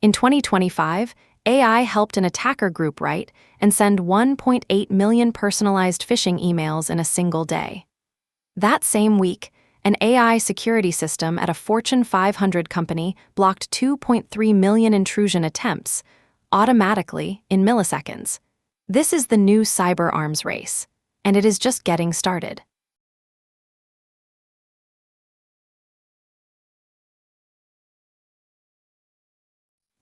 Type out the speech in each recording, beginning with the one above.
In 2025, AI helped an attacker group write and send 1.8 million personalized phishing emails in a single day. That same week, an AI security system at a Fortune 500 company blocked 2.3 million intrusion attempts, automatically in milliseconds. This is the new cyber arms race, and it is just getting started.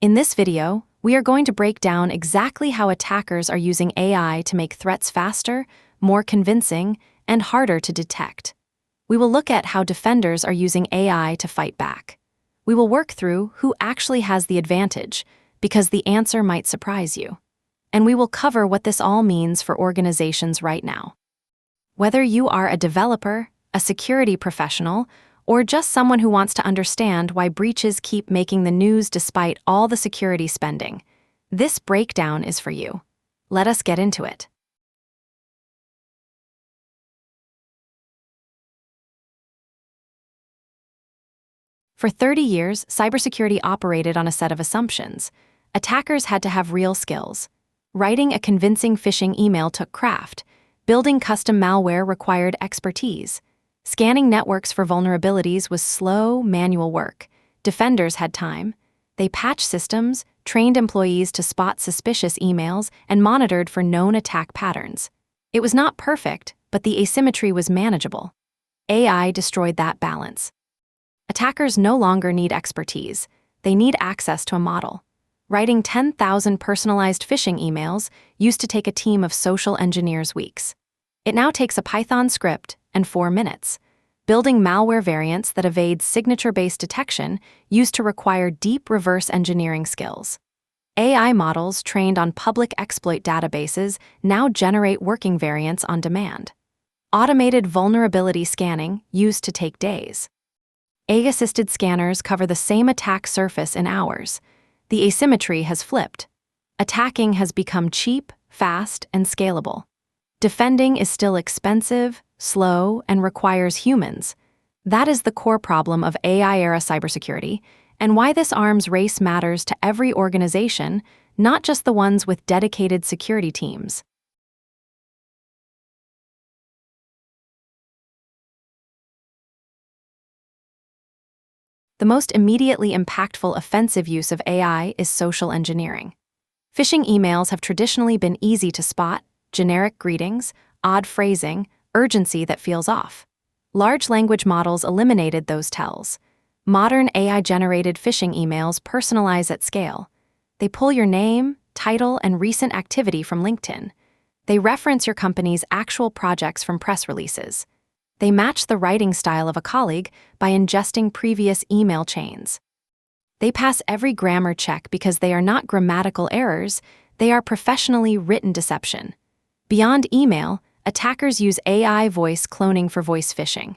In this video, we are going to break down exactly how attackers are using AI to make threats faster, more convincing, and harder to detect. We will look at how defenders are using AI to fight back. We will work through who actually has the advantage, because the answer might surprise you. And we will cover what this all means for organizations right now. Whether you are a developer, a security professional, or just someone who wants to understand why breaches keep making the news despite all the security spending, this breakdown is for you. Let us get into it. For 30 years, cybersecurity operated on a set of assumptions. Attackers had to have real skills. Writing a convincing phishing email took craft. Building custom malware required expertise. Scanning networks for vulnerabilities was slow, manual work. Defenders had time. They patched systems, trained employees to spot suspicious emails, and monitored for known attack patterns. It was not perfect, but the asymmetry was manageable. AI destroyed that balance. Attackers no longer need expertise. They need access to a model. Writing 10,000 personalized phishing emails used to take a team of social engineers weeks. It now takes a Python script and 4 minutes. Building malware variants that evade signature-based detection used to require deep reverse engineering skills. AI models trained on public exploit databases now generate working variants on demand. Automated vulnerability scanning used to take days. AI-assisted scanners cover the same attack surface in hours. The asymmetry has flipped. Attacking has become cheap, fast, and scalable. Defending is still expensive, slow, and requires humans. That is the core problem of AI-era cybersecurity, and why this arms race matters to every organization, not just the ones with dedicated security teams. The most immediately impactful offensive use of AI is social engineering. Phishing emails have traditionally been easy to spot: generic greetings, odd phrasing, urgency that feels off. Large language models eliminated those tells. Modern AI-generated phishing emails personalize at scale. They pull your name, title, and recent activity from LinkedIn. They reference your company's actual projects from press releases. They match the writing style of a colleague by ingesting previous email chains. They pass every grammar check because they are not grammatical errors, they are professionally written deception. Beyond email, attackers use AI voice cloning for voice phishing.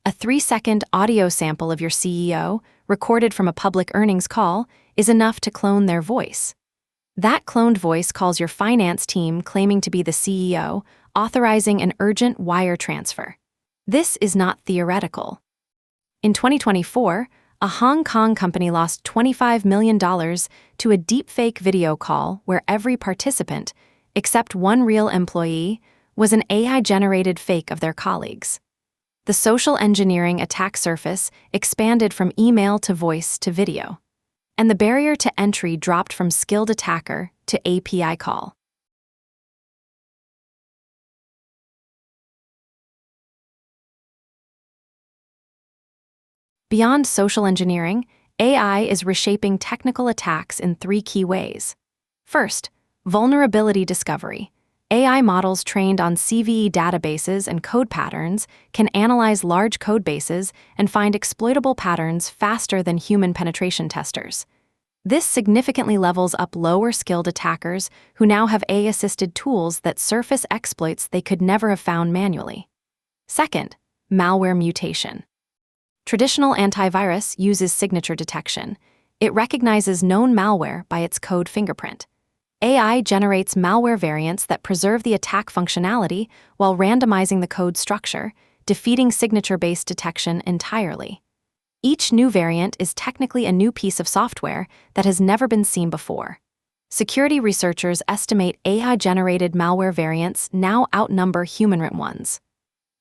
A 3-second audio sample of your CEO, recorded from a public earnings call, is enough to clone their voice. That cloned voice calls your finance team claiming to be the CEO, authorizing an urgent wire transfer. This is not theoretical. In 2024, a Hong Kong company lost $25 million to a deepfake video call where every participant, except one real employee, was an AI-generated fake of their colleagues. The social engineering attack surface expanded from email to voice to video, and the barrier to entry dropped from skilled attacker to API call. Beyond social engineering, AI is reshaping technical attacks in 3 key ways. First, vulnerability discovery. AI models trained on CVE databases and code patterns can analyze large code bases and find exploitable patterns faster than human penetration testers. This significantly levels up lower-skilled attackers who now have AI-assisted tools that surface exploits they could never have found manually. Second, malware mutation. Traditional antivirus uses signature detection. It recognizes known malware by its code fingerprint. AI generates malware variants that preserve the attack functionality while randomizing the code structure, defeating signature-based detection entirely. Each new variant is technically a new piece of software that has never been seen before. Security researchers estimate AI-generated malware variants now outnumber human-written ones.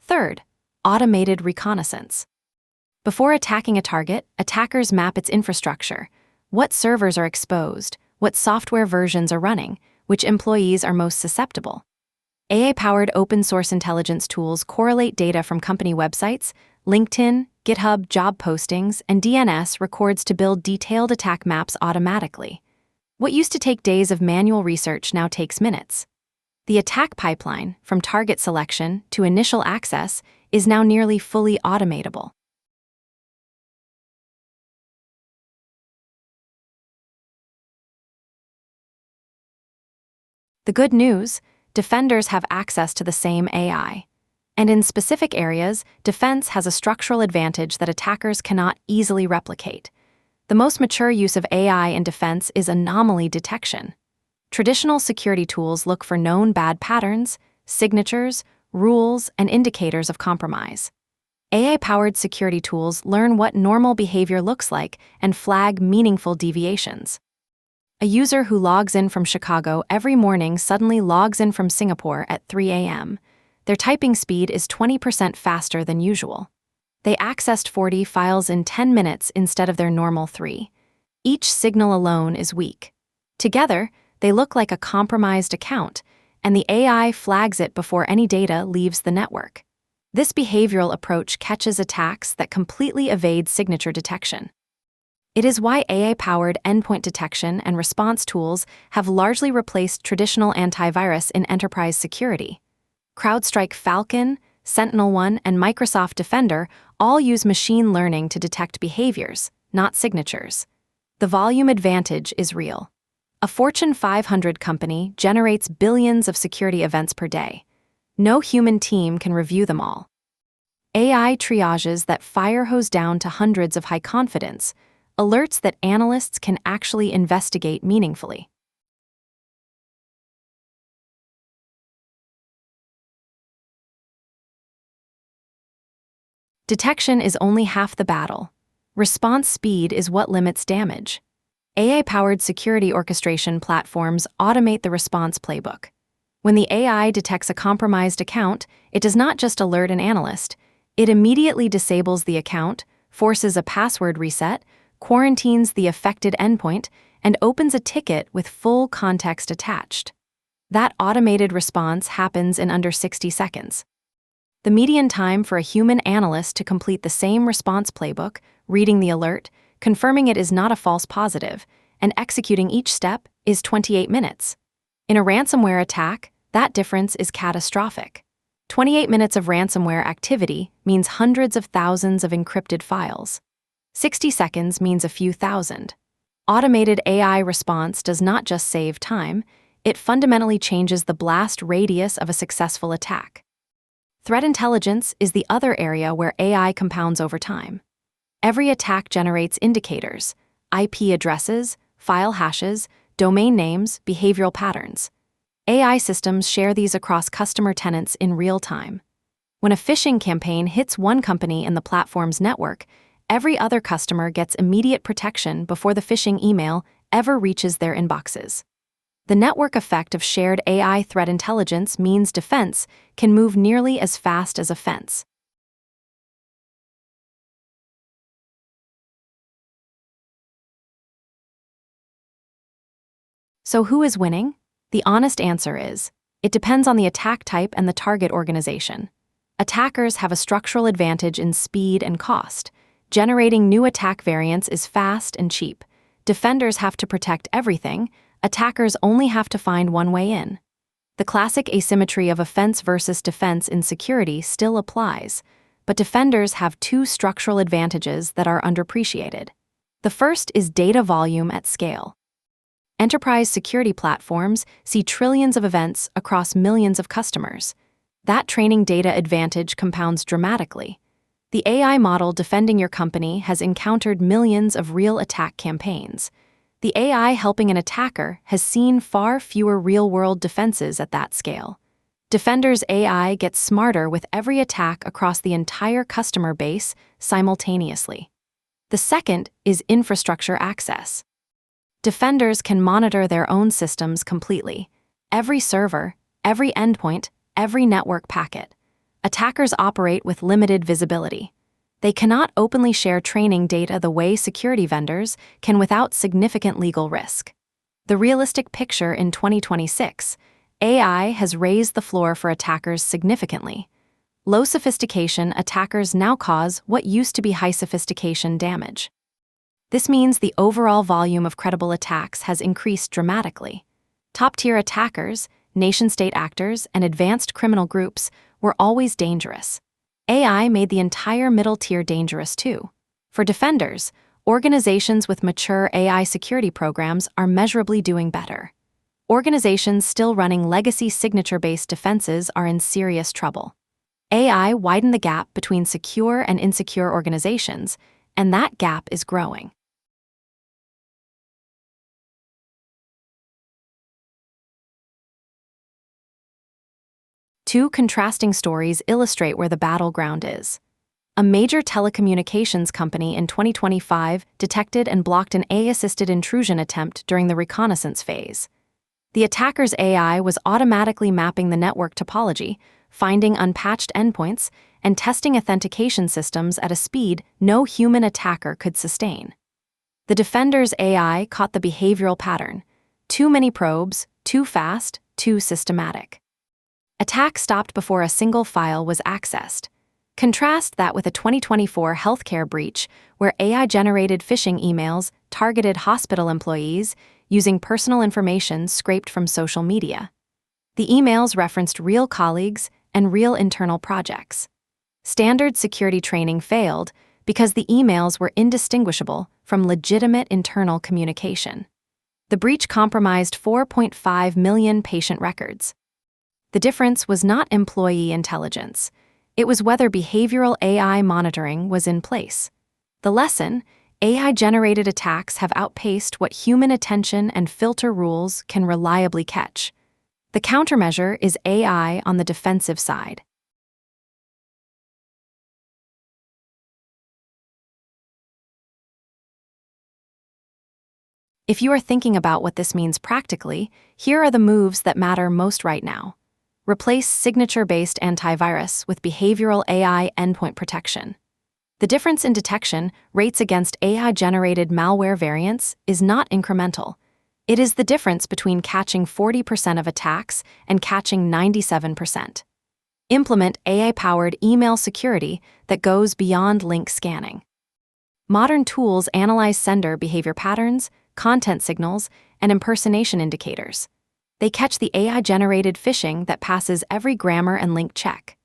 Third, automated reconnaissance. Before attacking a target, attackers map its infrastructure. What servers are exposed, what software versions are running, which employees are most susceptible. AI-powered open-source intelligence tools correlate data from company websites, LinkedIn, GitHub job postings, and DNS records to build detailed attack maps automatically. What used to take days of manual research now takes minutes. The attack pipeline, from target selection to initial access, is now nearly fully automatable. The good news, defenders have access to the same AI. And in specific areas, defense has a structural advantage that attackers cannot easily replicate. The most mature use of AI in defense is anomaly detection. Traditional security tools look for known bad patterns, signatures, rules, and indicators of compromise. AI-powered security tools learn what normal behavior looks like and flag meaningful deviations. A user who logs in from Chicago every morning suddenly logs in from Singapore at 3 a.m. Their typing speed is 20% faster than usual. They accessed 40 files in 10 minutes instead of their normal 3. Each signal alone is weak. Together, they look like a compromised account, and the AI flags it before any data leaves the network. This behavioral approach catches attacks that completely evade signature detection. It is why AI-powered endpoint detection and response tools have largely replaced traditional antivirus in enterprise security. CrowdStrike Falcon, SentinelOne, and Microsoft Defender all use machine learning to detect behaviors, not signatures. The volume advantage is real. A Fortune 500 company generates billions of security events per day. No human team can review them all. AI triages that firehose down to hundreds of high confidence, alerts that analysts can actually investigate meaningfully. Detection is only half the battle. Response speed is what limits damage. AI-powered security orchestration platforms automate the response playbook. When the AI detects a compromised account, it does not just alert an analyst. It immediately disables the account, forces a password reset, quarantines the affected endpoint, and opens a ticket with full context attached. That automated response happens in under 60 seconds. The median time for a human analyst to complete the same response playbook, reading the alert, confirming it is not a false positive, and executing each step, is 28 minutes. In a ransomware attack, that difference is catastrophic. 28 minutes of ransomware activity means hundreds of thousands of encrypted files. 60 seconds means a few thousand. Automated AI response does not just save time, it fundamentally changes the blast radius of a successful attack. Threat intelligence is the other area where AI compounds over time. Every attack generates indicators, IP addresses, file hashes, domain names, behavioral patterns. AI systems share these across customer tenants in real time. When a phishing campaign hits one company in the platform's network, every other customer gets immediate protection before the phishing email ever reaches their inboxes. The network effect of shared AI threat intelligence means defense can move nearly as fast as offense. So who is winning? The honest answer is, it depends on the attack type and the target organization. Attackers have a structural advantage in speed and cost. Generating new attack variants is fast and cheap. Defenders have to protect everything. Attackers only have to find one way in. The classic asymmetry of offense versus defense in security still applies, but defenders have two structural advantages that are underappreciated. The first is data volume at scale. Enterprise security platforms see trillions of events across millions of customers. That training data advantage compounds dramatically. The AI model defending your company has encountered millions of real attack campaigns. The AI helping an attacker has seen far fewer real-world defenses at that scale. Defender's AI gets smarter with every attack across the entire customer base simultaneously. The second is infrastructure access. Defenders can monitor their own systems completely. Every server, every endpoint, every network packet. Attackers operate with limited visibility. They cannot openly share training data the way security vendors can without significant legal risk. The realistic picture in 2026, AI has raised the floor for attackers significantly. Low sophistication attackers now cause what used to be high sophistication damage. This means the overall volume of credible attacks has increased dramatically. Top-tier attackers, nation-state actors, and advanced criminal groups were always dangerous. AI made the entire middle tier dangerous too. For defenders, organizations with mature AI security programs are measurably doing better. Organizations still running legacy signature-based defenses are in serious trouble. AI widened the gap between secure and insecure organizations, and that gap is growing. Two contrasting stories illustrate where the battleground is. A major telecommunications company in 2025 detected and blocked an AI-assisted intrusion attempt during the reconnaissance phase. The attacker's AI was automatically mapping the network topology, finding unpatched endpoints, and testing authentication systems at a speed no human attacker could sustain. The defender's AI caught the behavioral pattern: too many probes, too fast, too systematic. Attack stopped before a single file was accessed. Contrast that with a 2024 healthcare breach where AI-generated phishing emails targeted hospital employees using personal information scraped from social media. The emails referenced real colleagues and real internal projects. Standard security training failed because the emails were indistinguishable from legitimate internal communication. The breach compromised 4.5 million patient records. The difference was not employee intelligence. It was whether behavioral AI monitoring was in place. The lesson: AI-generated attacks have outpaced what human attention and filter rules can reliably catch. The countermeasure is AI on the defensive side. If you are thinking about what this means practically, here are the moves that matter most right now. Replace signature-based antivirus with behavioral AI endpoint protection. The difference in detection rates against AI-generated malware variants is not incremental. It is the difference between catching 40% of attacks and catching 97%. Implement AI-powered email security that goes beyond link scanning. Modern tools analyze sender behavior patterns, content signals, and impersonation indicators. They catch the AI-generated phishing that passes every grammar and link check.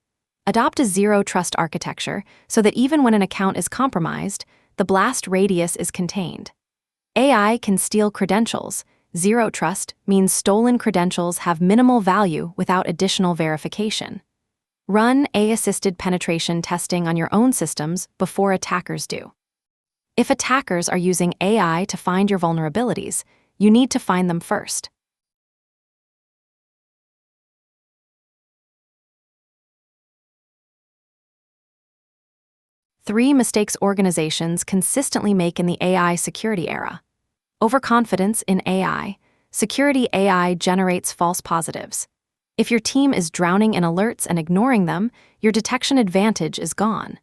Adopt a zero-trust architecture so that even when an account is compromised, the blast radius is contained. AI can steal credentials. Zero trust means stolen credentials have minimal value without additional verification. Run AI-assisted penetration testing on your own systems before attackers do. If attackers are using AI to find your vulnerabilities, you need to find them first. 3 mistakes organizations consistently make in the AI security era. Overconfidence in AI. Security AI generates false positives. If your team is drowning in alerts and ignoring them, your detection advantage is gone.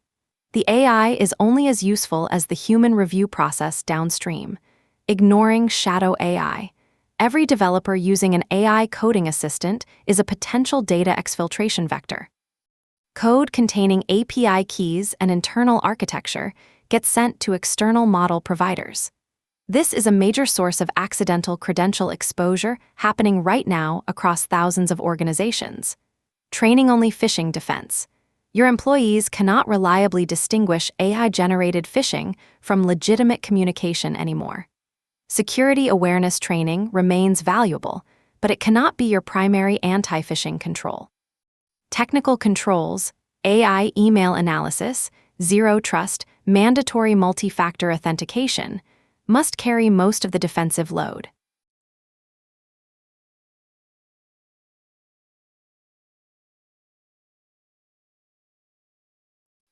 The AI is only as useful as the human review process downstream. Ignoring shadow AI. Every developer using an AI coding assistant is a potential data exfiltration vector. Code containing API keys and internal architecture gets sent to external model providers. This is a major source of accidental credential exposure happening right now across thousands of organizations. Training-only phishing defense. Your employees cannot reliably distinguish AI-generated phishing from legitimate communication anymore. Security awareness training remains valuable, but it cannot be your primary anti-phishing control. Technical controls, AI email analysis, zero trust, mandatory multi-factor authentication must carry most of the defensive load.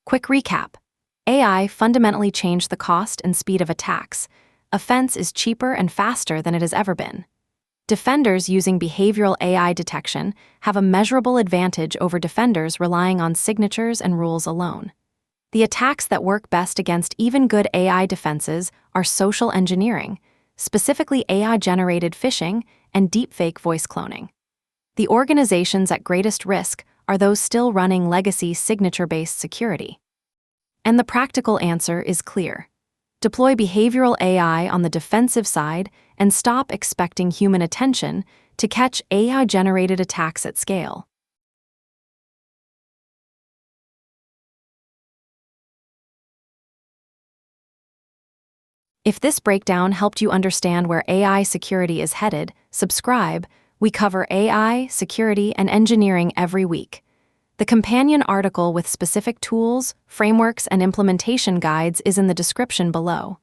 Quick recap. AI fundamentally changed the cost and speed of attacks. Offense is cheaper and faster than it has ever been. Defenders using behavioral AI detection have a measurable advantage over defenders relying on signatures and rules alone. The attacks that work best against even good AI defenses are social engineering, specifically AI-generated phishing and deepfake voice cloning. The organizations at greatest risk are those still running legacy signature-based security. And the practical answer is clear. Deploy behavioral AI on the defensive side and stop expecting human attention to catch AI-generated attacks at scale. If this breakdown helped you understand where AI security is headed, subscribe. We cover AI, security, and engineering every week. The companion article with specific tools, frameworks, and implementation guides is in the description below.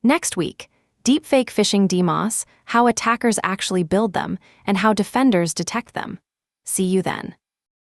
Next week, deepfake phishing demos, how attackers actually build them, and how defenders detect them. See you then.